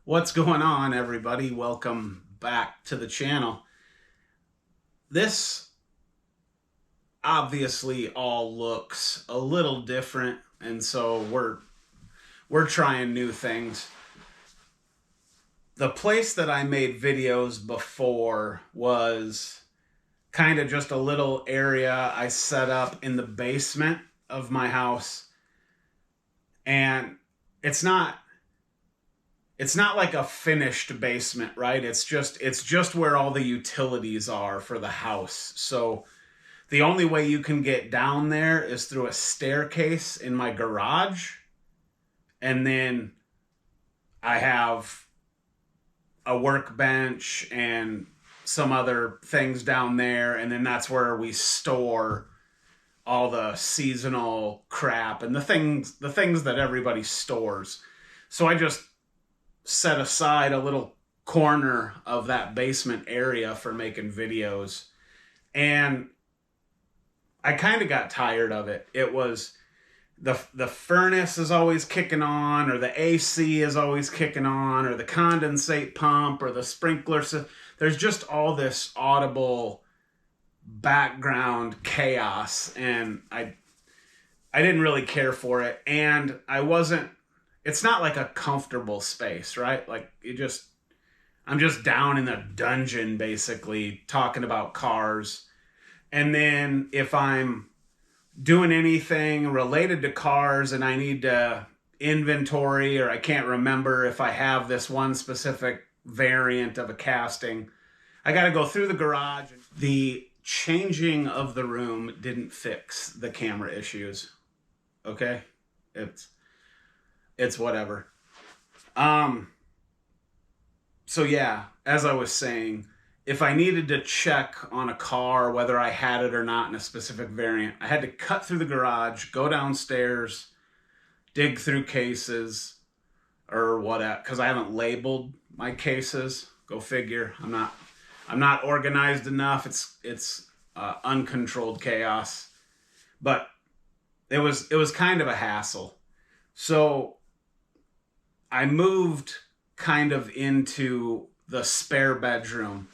What's going on, everybody? Welcome back to the channel. This obviously all looks a little different, and so we're trying new things. The place that I made videos before was kind of just a little area I set up in the basement of my house, and it's not like a finished basement, right? It's just where all the utilities are for the house. So the only way you can get down there is through a staircase in my garage. And then I have a workbench and some other things down there, and then that's where we store all the seasonal crap and the things that everybody stores. So I just set aside a little corner of that basement area for making videos. And I kind of got tired of it. It was the furnace is always kicking on, or the AC is always kicking on, or the condensate pump, or the sprinkler. So there's just all this audible background chaos, and I didn't really care for it, and I wasn't. It's not like a comfortable space, right? Like I'm just down in the dungeon basically talking about cars. And then if I'm doing anything related to cars and I need to inventory, or I can't remember if I have this one specific variant of a casting, I got to go through the garage. The changing of the room didn't fix the camera issues. Okay? It's whatever. So yeah, as I was saying, if I needed to check on a car whether I had it or not in a specific variant, I had to cut through the garage, go downstairs, dig through cases or whatever, because I haven't labeled my cases. Go figure. I'm not organized enough. It's uncontrolled chaos. But it was kind of a hassle. So I moved kind of into the spare bedroom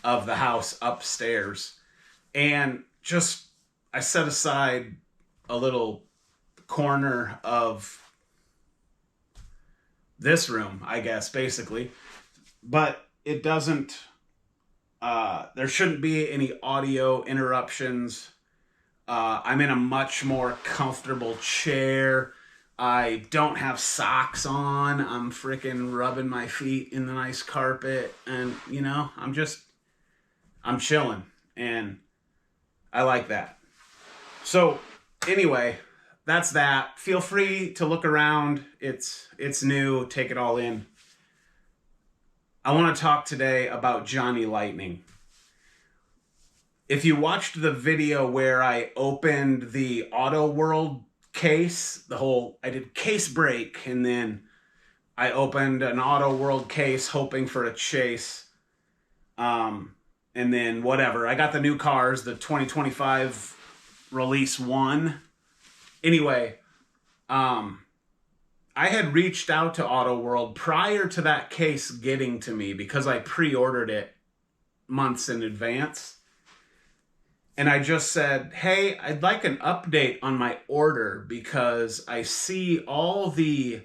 of the house upstairs, and just I set aside a little corner of this room, I guess, basically. But it doesn't, there shouldn't be any audio interruptions. I'm in a much more comfortable chair. I don't have socks on. I'm freaking rubbing my feet in the nice carpet. And, I'm chilling. And I like that. So, anyway, that's that. Feel free to look around. It's new. Take it all in. I want to talk today about Johnny Lightning. If you watched the video where I opened the Auto World case, I did case break, and then I opened an Auto World case hoping for a chase. And then whatever, I got the new cars, the 2025 release 1. Anyway, I had reached out to Auto World prior to that case getting to me because I pre-ordered it months in advance. And I just said, hey, I'd like an update on my order because I see all the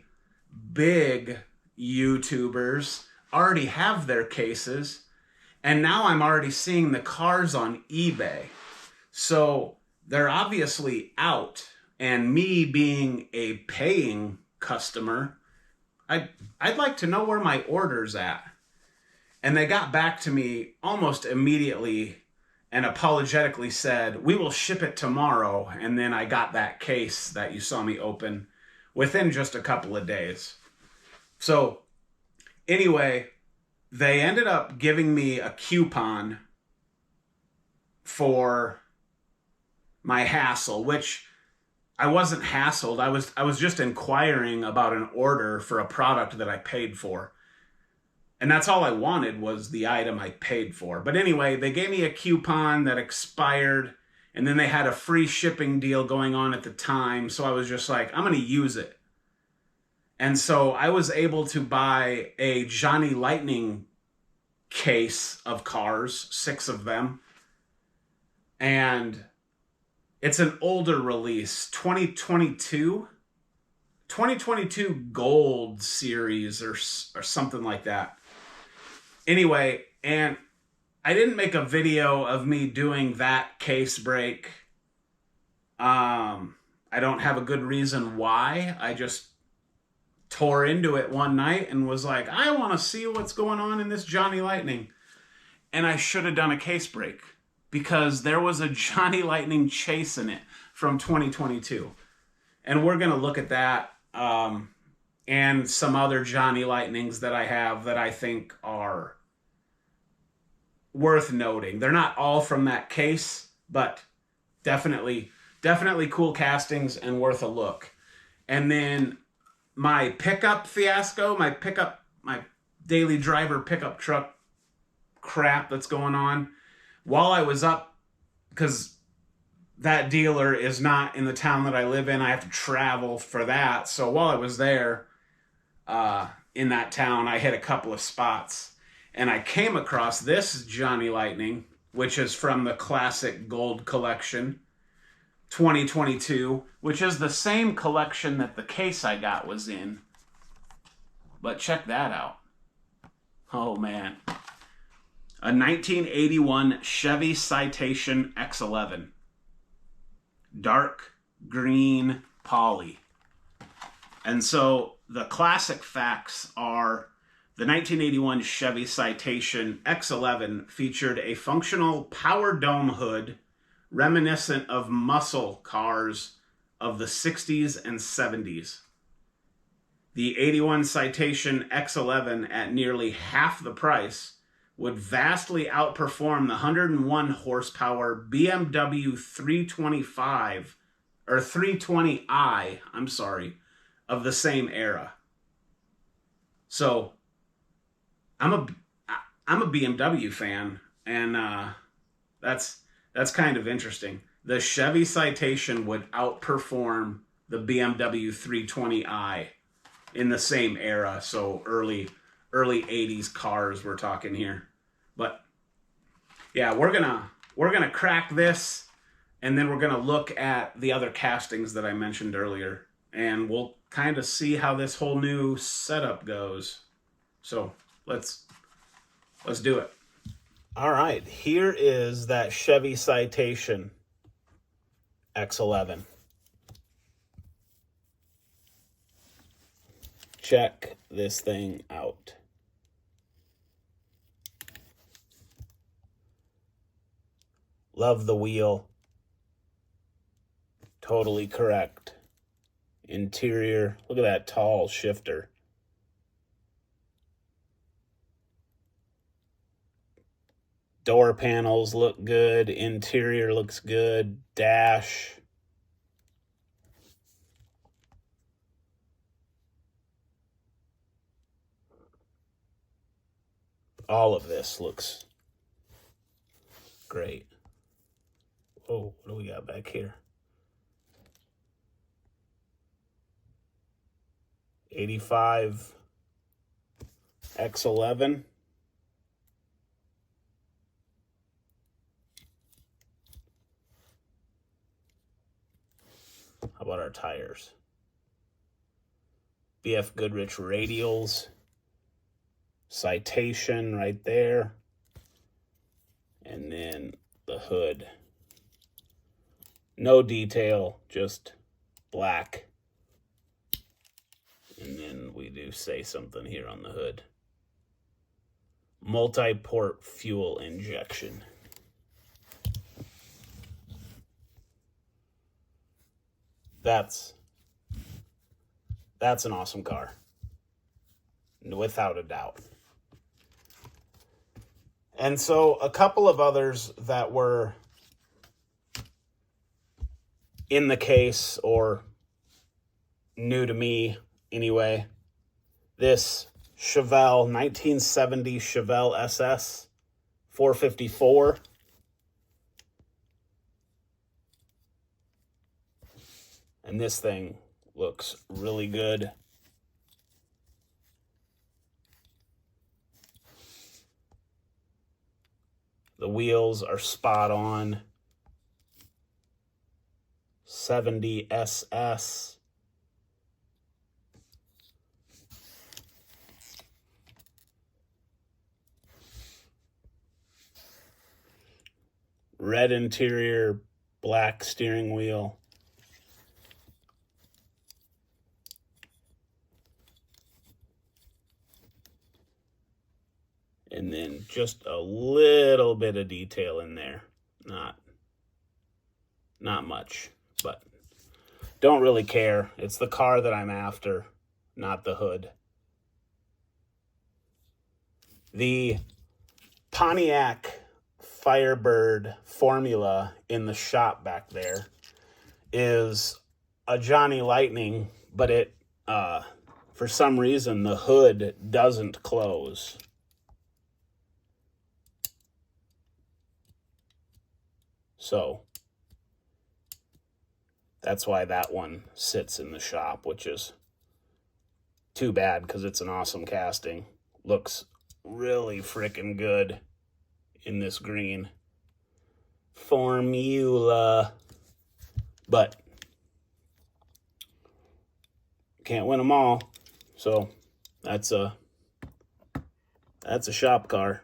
big YouTubers already have their cases. And now I'm already seeing the cars on eBay. So they're obviously out. And me being a paying customer, I'd like to know where my order's at. And they got back to me almost immediately and apologetically said, we will ship it tomorrow. And then I got that case that you saw me open within just a couple of days. So anyway, they ended up giving me a coupon for my hassle, which I wasn't hassled. I was just inquiring about an order for a product that I paid for. And that's all I wanted was the item I paid for. But anyway, they gave me a coupon that expired, and then they had a free shipping deal going on at the time. So I was just like, I'm going to use it. And so I was able to buy a Johnny Lightning case of cars, 6 of them. And it's an older release, 2022 Gold Series or something like that. Anyway, and I didn't make a video of me doing that case break. I don't have a good reason why. I just tore into it one night and was like, I want to see what's going on in this Johnny Lightning. And I should have done a case break because there was a Johnny Lightning chase in it from 2022. And we're going to look at that and some other Johnny Lightnings that I have that I think are worth noting. They're not all from that case, but definitely cool castings and worth a look. And then my pickup fiasco, my daily driver pickup truck crap that's going on. While I was up, because that dealer is not in the town that I live in, I have to travel for that. So while I was there in that town, I hit a couple of spots. And I came across this Johnny Lightning, which is from the Classic Gold Collection 2022, which is the same collection that the case I got was in. But check that out. Oh, man. A 1981 Chevy Citation X11. Dark green poly. And so the classic facts are the 1981 Chevy Citation X11 featured a functional power dome hood reminiscent of muscle cars of the 60s and 70s. The 81 Citation X11 at nearly half the price would vastly outperform the 101 horsepower BMW 325 or 320i, of the same era. So I'm a BMW fan, and that's kind of interesting. The Chevy Citation would outperform the BMW 320i in the same era, so early 80s cars we're talking here. But yeah, we're gonna crack this, and then we're gonna look at the other castings that I mentioned earlier, and we'll kind of see how this whole new setup goes. So let's do it. All right, here is that Chevy Citation X11. Check this thing out. Love the wheel. Totally correct. Interior, look at that tall shifter. Door panels look good. Interior looks good. Dash. All of this looks great. Oh, what do we got back here? 85 X11. How about our tires? BF Goodrich radials. Citation right there. And then the hood. No detail, just black. And then we do say something here on the hood. Multi-port fuel injection. That's an awesome car. Without a doubt. And so a couple of others that were in the case or new to me anyway. This Chevelle 1970 Chevelle SS 454. And this thing looks really good. The wheels are spot on. 70 SS. Red interior, black steering wheel. And then just a little bit of detail in there. Not much, but don't really care. It's the car that I'm after, not the hood. The Pontiac Firebird formula in the shop back there is a Johnny Lightning, but it, for some reason, the hood doesn't close. So that's why that one sits in the shop, which is too bad because it's an awesome casting. Looks really freaking good in this green formula, but can't win them all. So that's a shop car.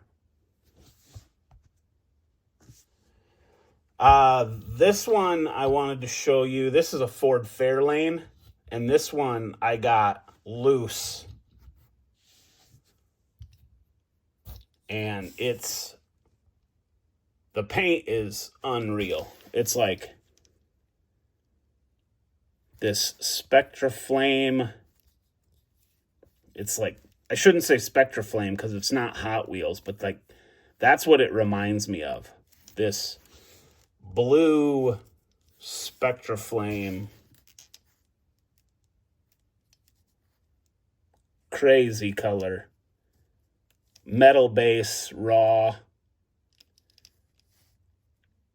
This one I wanted to show you. This is a Ford Fairlane, and this one I got loose. And the paint is unreal. It's like this Spectraflame. It's like, I shouldn't say Spectraflame because it's not Hot Wheels, but like that's what it reminds me of. This blue Spectraflame. Crazy color. Metal base, raw.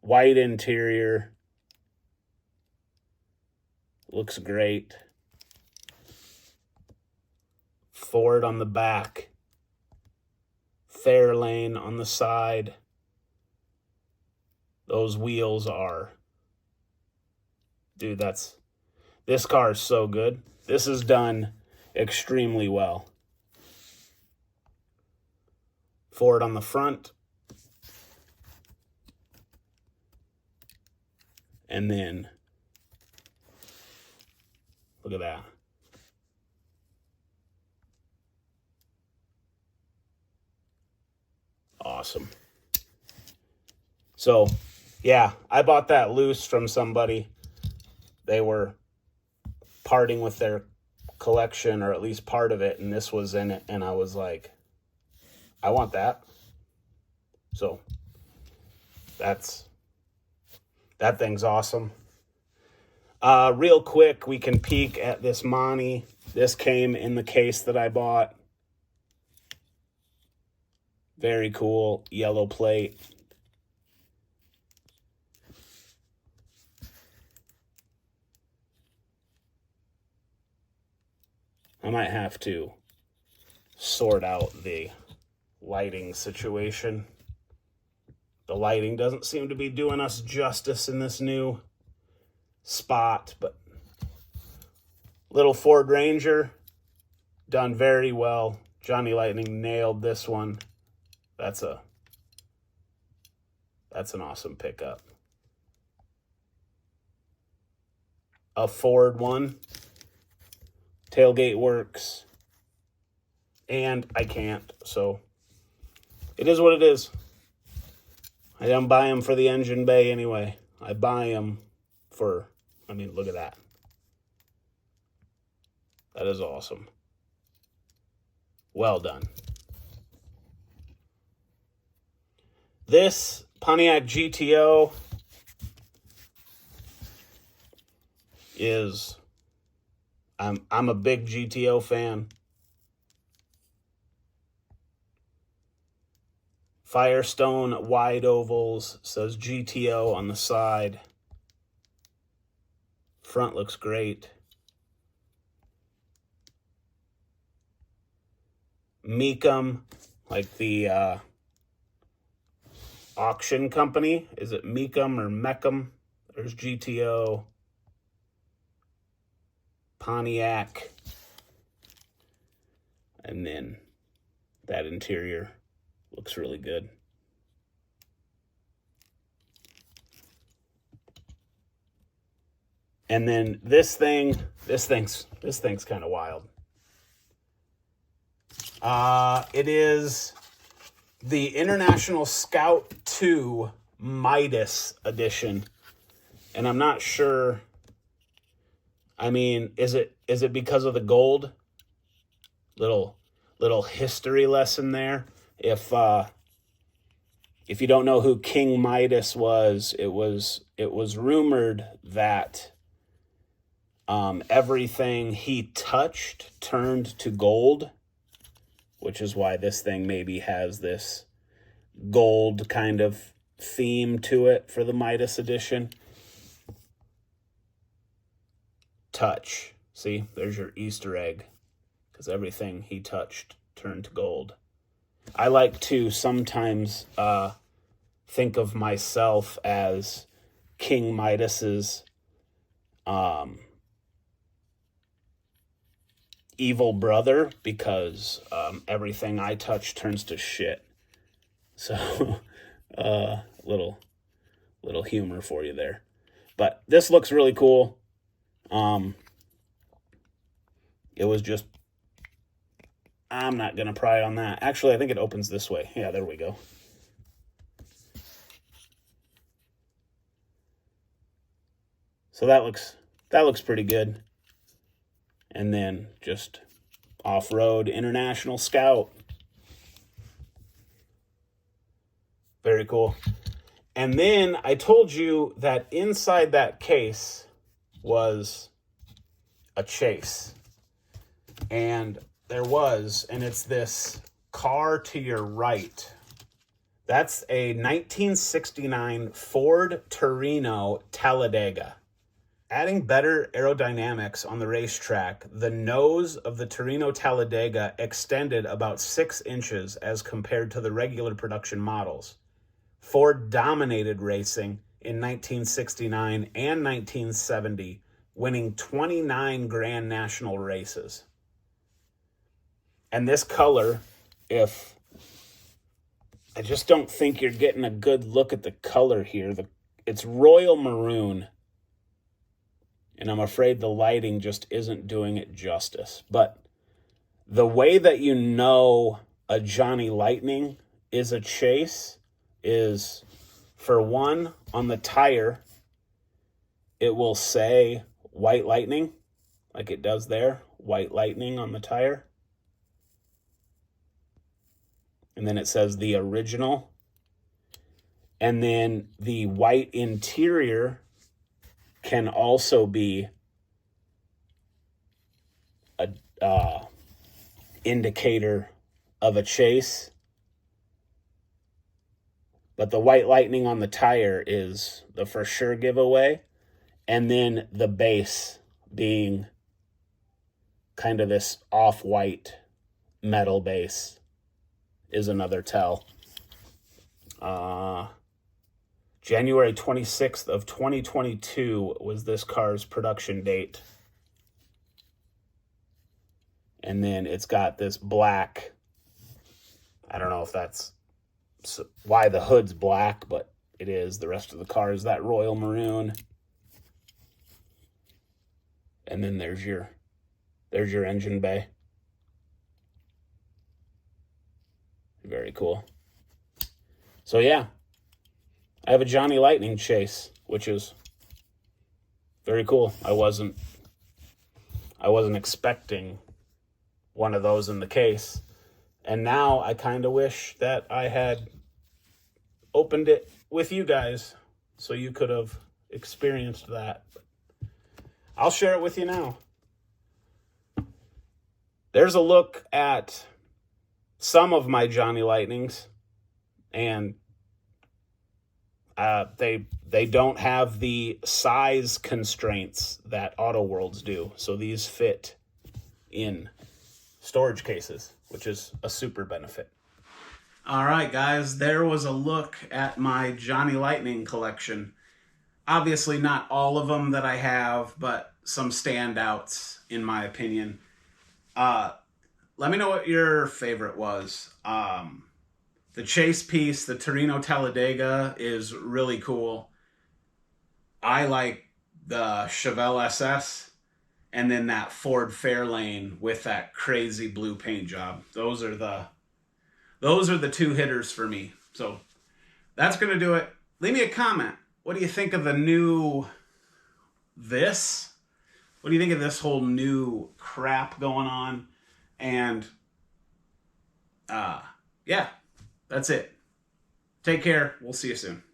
White interior. Looks great. Ford on the back. Fairlane on the side. Those wheels are... Dude, this car is so good. This is done extremely well. Ford on the front. And then, look at that. Awesome. So, yeah, I bought that loose from somebody. They were parting with their collection, or at least part of it, and this was in it, and I was like, I want that. So, that thing's awesome. Real quick, we can peek at this Monty. This came in the case that I bought. Very cool, yellow plate. I might have to sort out the lighting situation. The lighting doesn't seem to be doing us justice in this new spot, but little Ford Ranger, done very well. Johnny Lightning nailed this one. That's an awesome pickup. A Ford one. Tailgate works. And I can't, so it is what it is. I don't buy them for the engine bay anyway. I buy them for, I mean, look at that. That is awesome. Well done. This Pontiac GTO is, I'm a big GTO fan. Firestone wide ovals, says GTO on the side. Front looks great. Mecum, like the Auction Company. Is it Mecum or Mecum? There's GTO, Pontiac, and then that interior looks really good. And then this thing's kind of wild. It is the International Scout 2 Midas edition. And I'm not sure. I mean, is it because of the gold? Little history lesson there. If you don't know who King Midas was, it was rumored that everything he touched turned to gold, which is why this thing maybe has this gold kind of theme to it for the Midas edition. Touch. See, there's your Easter egg, because everything he touched turned to gold. I like to sometimes think of myself as King Midas's evil brother, because everything I touch turns to shit. So, little humor for you there. But this looks really cool. It was just, I'm not going to pry on that. Actually, I think it opens this way. Yeah, there we go. So that looks pretty good. And then just off-road International Scout. Very cool. And then I told you that inside that case was a chase. And there was, and it's this car to your right. That's a 1969 Ford Torino Talladega. Adding better aerodynamics on the racetrack, the nose of the Torino Talladega extended about 6 inches as compared to the regular production models. Ford dominated racing in 1969 and 1970, winning 29 Grand National races. And this color, I just don't think you're getting a good look at the color here. It's royal maroon. And I'm afraid the lighting just isn't doing it justice. But the way that you know a Johnny Lightning is a chase is, for one, on the tire, it will say White Lightning, like it does there, White Lightning on the tire. And then it says the original. And then the white interior can also be a indicator of a chase. But the White Lightning on the tire is the for sure giveaway. And then the base being kind of this off-white metal base is another tell. January 26th of 2022 was this car's production date. And then it's got this black, I don't know if that's why the hood's black, but it is. The rest of the car is that royal maroon. And then there's your engine bay. Very cool. So yeah, I have a Johnny Lightning chase, which is very cool. I wasn't expecting one of those in the case. And now I kind of wish that I had opened it with you guys so you could have experienced that. I'll share it with you now. There's a look at some of my Johnny Lightnings, and they don't have the size constraints that Auto Worlds do. So these fit in storage cases, which is a super benefit. All right, guys, there was a look at my Johnny Lightning collection. Obviously not all of them that I have, but some standouts in my opinion. Uh, Let me know what your favorite was. The chase piece, the Torino Talladega, is really cool. I like the Chevelle SS, and then that Ford Fairlane with that crazy blue paint job. Those are the two hitters for me. So that's gonna do it. Leave me a comment. What do you think of the new this? What do you think of this whole new crap going on? And yeah, that's it. Take care. We'll see you soon.